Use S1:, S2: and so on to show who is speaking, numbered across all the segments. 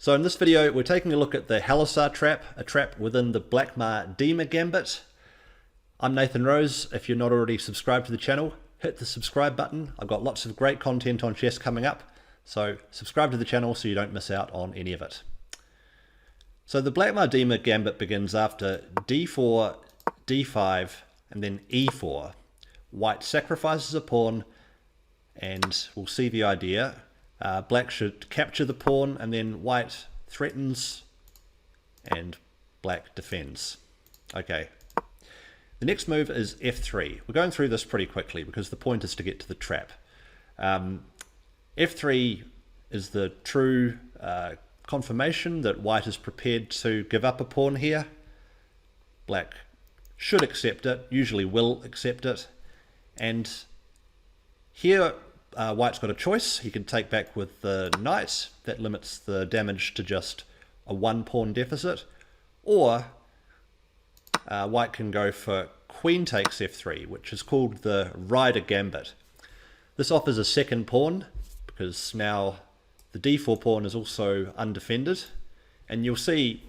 S1: So in this video, we're taking a look at the Halosar trap, a trap within the Blackmar Dima Gambit. I'm Nathan Rose. If you're not already subscribed to the channel, hit the subscribe button. I've got lots of great content on chess coming up, so subscribe to the channel so you don't miss out on any of it. So the Blackmar Dima Gambit begins after d4, d5, and then e4. White sacrifices a pawn, and we'll see the idea. Black should capture the pawn, and then white threatens, and black defends. Okay. The next move is f3. We're going through this pretty quickly because the point is to get to the trap. f3 is the true confirmation that white is prepared to give up a pawn here. Black should accept it, usually will accept it. And here white's got a choice. He can take back with the knight. That limits the damage to just a one pawn deficit. Or white can go for queen takes f3, which is called the rider gambit. This offers a second pawn because now the d4 pawn is also undefended. And you'll see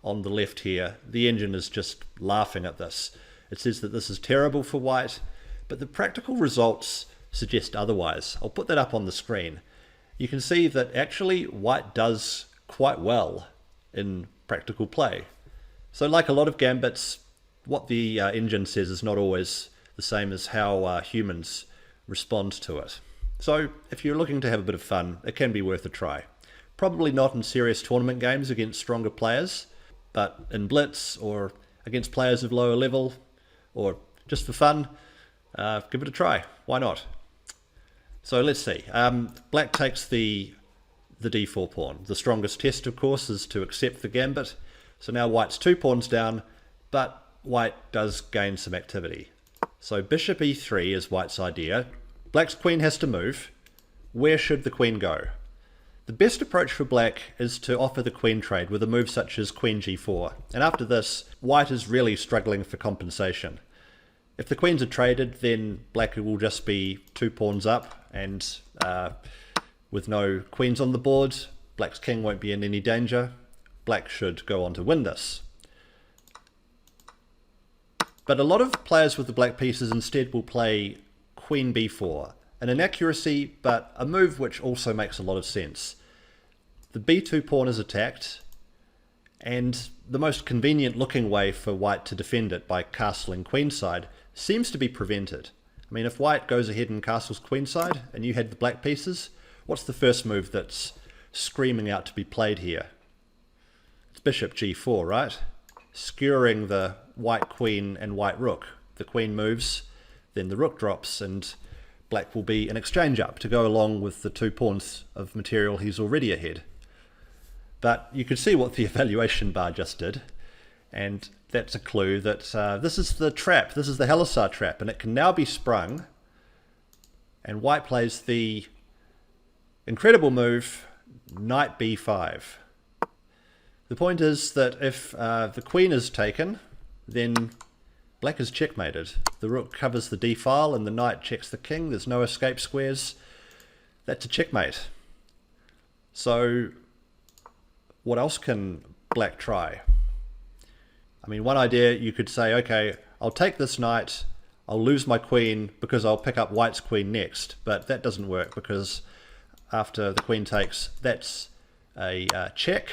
S1: on the left here, the engine is just laughing at this. It says that this is terrible for white, but the practical results suggest otherwise. I'll put that up on the screen. You can see that actually white does quite well in practical play. So like a lot of gambits, what the engine says is not always the same as how humans respond to it. So if you're looking to have a bit of fun, it can be worth a try. Probably not in serious tournament games against stronger players, but in blitz or against players of lower level, or just for fun, give it a try. Why not? So let's see. Black takes the d4 pawn. The strongest test, of course, is to accept the gambit. So now white's 2 pawns down, but white does gain some activity. So bishop e3 is white's idea. Black's queen has to move. Where should the queen go? The best approach for black is to offer the queen trade with a move such as queen g4. And after this, white is really struggling for compensation. If the queens are traded, then black will just be 2 pawns up, and with no queens on the board, black's king won't be in any danger. Black should go on to win this. But a lot of players with the black pieces instead will play queen b4. An inaccuracy, but a move which also makes a lot of sense. The b2 pawn is attacked, and the most convenient looking way for white to defend it by castling queenside seems to be prevented. I mean, if white goes ahead and castles queenside and you had the black pieces, what's the first move that's screaming out to be played here? It's bishop g4, right? Skewering the white queen and white rook. The queen moves, then the rook drops, and black will be an exchange up to go along with the 2 pawns of material he's already ahead. But you could see what the evaluation bar just did, and that's a clue that this is the trap, this is the Halosar trap, and it can now be sprung. And white plays the incredible move, knight b5. The point is that if the queen is taken, then black is checkmated. The rook covers the d file and the knight checks the king. There's no escape squares. That's a checkmate. So what else can black try? I mean, one idea, you could say, okay, I'll take this knight, I'll lose my queen because I'll pick up white's queen next. But that doesn't work because after the queen takes, that's a check.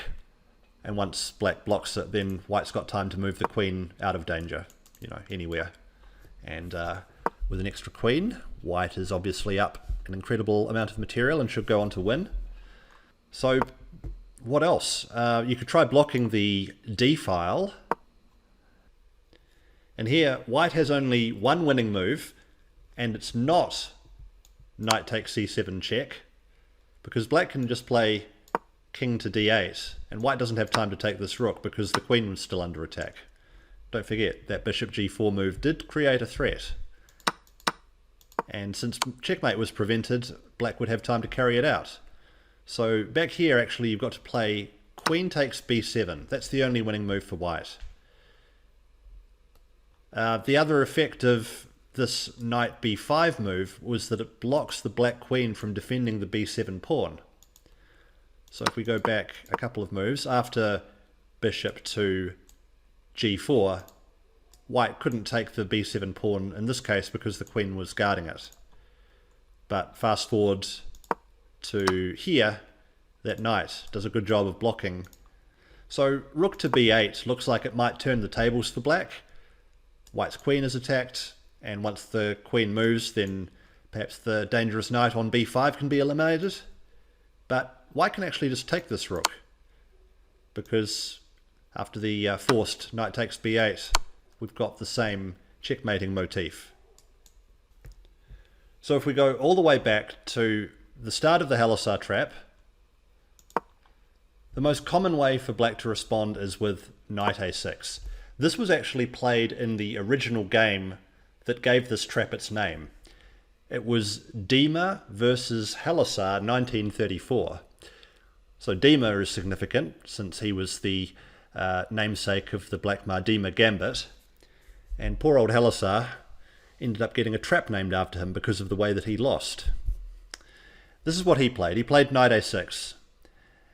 S1: And once black blocks it, then white's got time to move the queen out of danger, you know, anywhere. And with an extra queen, white is obviously up an incredible amount of material and should go on to win. So what else? You could try blocking the d file. And here, white has only one winning move, and it's not knight takes c7 check, because black can just play king to d8, and white doesn't have time to take this rook because the queen was still under attack. Don't forget, that bishop g4 move did create a threat. And since checkmate was prevented, black would have time to carry it out. So back here, actually, you've got to play queen takes b7. That's the only winning move for white. The other effect of this knight b5 move was that it blocks the black queen from defending the b7 pawn. So if we go back a couple of moves, after bishop to g4, white couldn't take the b7 pawn in this case because the queen was guarding it. But fast forward to here, that knight does a good job of blocking. So rook to b8 looks like it might turn the tables for black. White's queen is attacked, and once the queen moves, then perhaps the dangerous knight on b5 can be eliminated. But white can actually just take this rook, because after the forced knight takes b8, we've got the same checkmating motif. So if we go all the way back to the start of the Halosar trap, the most common way for black to respond is with knight a6. This was actually played in the original game that gave this trap its name. It was Dima versus Halosar 1934. So Dima is significant since he was the namesake of the Black Dima gambit, and poor old Halosar ended up getting a trap named after him because of the way that he lost. This is what he played. He played knight a6,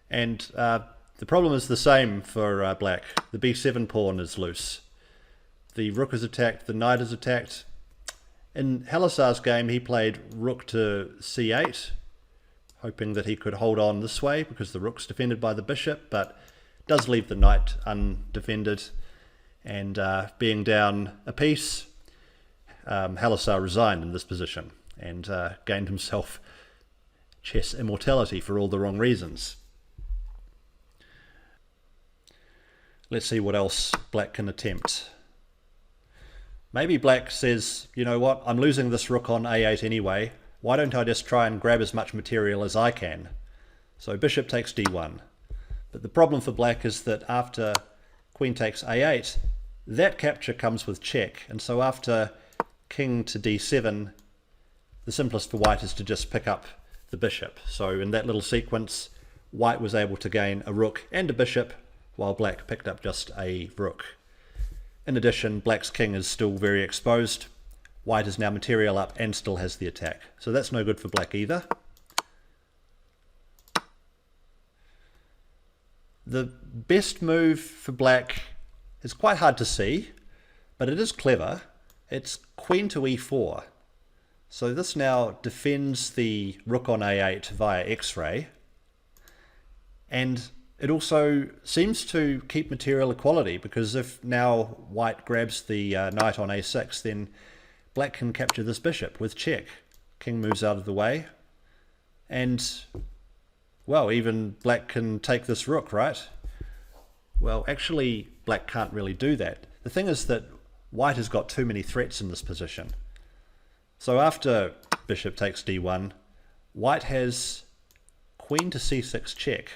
S1: and the problem is the same for black. The b7 pawn is loose. The rook is attacked, the knight is attacked. In Halosar's game, he played rook to c8, hoping that he could hold on this way because the rook's defended by the bishop, but does leave the knight undefended. And being down a piece, Halosar resigned in this position and gained himself chess immortality for all the wrong reasons. Let's see what else black can attempt. Maybe black says, you know what, I'm losing this rook on a8 anyway. Why don't I just try and grab as much material as I can? So bishop takes d1. But the problem for black is that after queen takes a8, that capture comes with check. And so after king to d7, the simplest for white is to just pick up the bishop. So in that little sequence, white was able to gain a rook and a bishop, while black picked up just a rook. In addition, black's king is still very exposed. White is now material up and still has the attack. So that's no good for black either. The best move for black is quite hard to see, but it is clever. It's queen to e4. So this now defends the rook on a8 via x-ray, and it also seems to keep material equality, because if now white grabs the knight on a6, then black can capture this bishop with check. King moves out of the way, and, well, even black can take this rook, right? Well, actually, black can't really do that. The thing is that white has got too many threats in this position. So after bishop takes d1, white has queen to c6 check.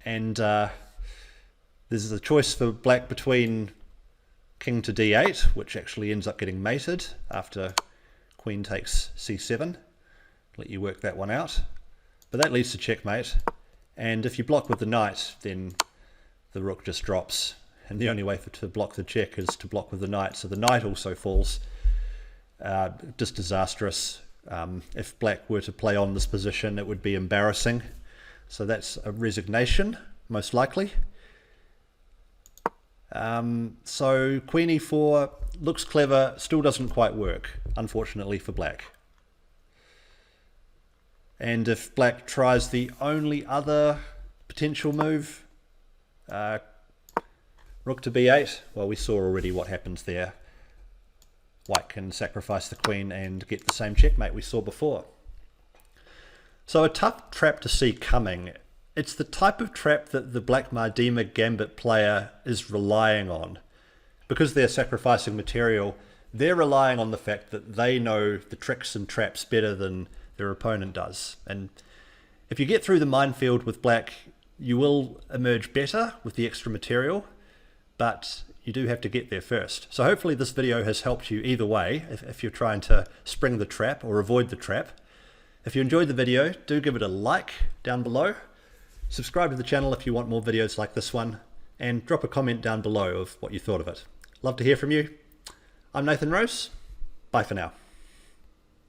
S1: And there's a choice for black between king to d8, which actually ends up getting mated after queen takes c7. Let you work that one out. But that leads to checkmate. And if you block with the knight, then the rook just drops. And the only way to block the check is to block with the knight. So the knight also falls. Just disastrous. If black were to play on this position, it would be embarrassing. So that's a resignation, most likely. So queen e4 looks clever, still doesn't quite work, unfortunately for black. And if black tries the only other potential move, rook to b8, well, we saw already what happens there. White can sacrifice the queen and get the same checkmate we saw before. So a tough trap to see coming. It's the type of trap that the Black Dima gambit player is relying on. Because they're sacrificing material, they're relying on the fact that they know the tricks and traps better than their opponent does. And if you get through the minefield with black, you will emerge better with the extra material, but you do have to get there first. So hopefully this video has helped you either way, if you're trying to spring the trap or avoid the trap. If you enjoyed the video, do give it a like down below. Subscribe to the channel if you want more videos like this one, and drop a comment down below of what you thought of it. Love to hear from you. I'm Nathan Rose. Bye for now.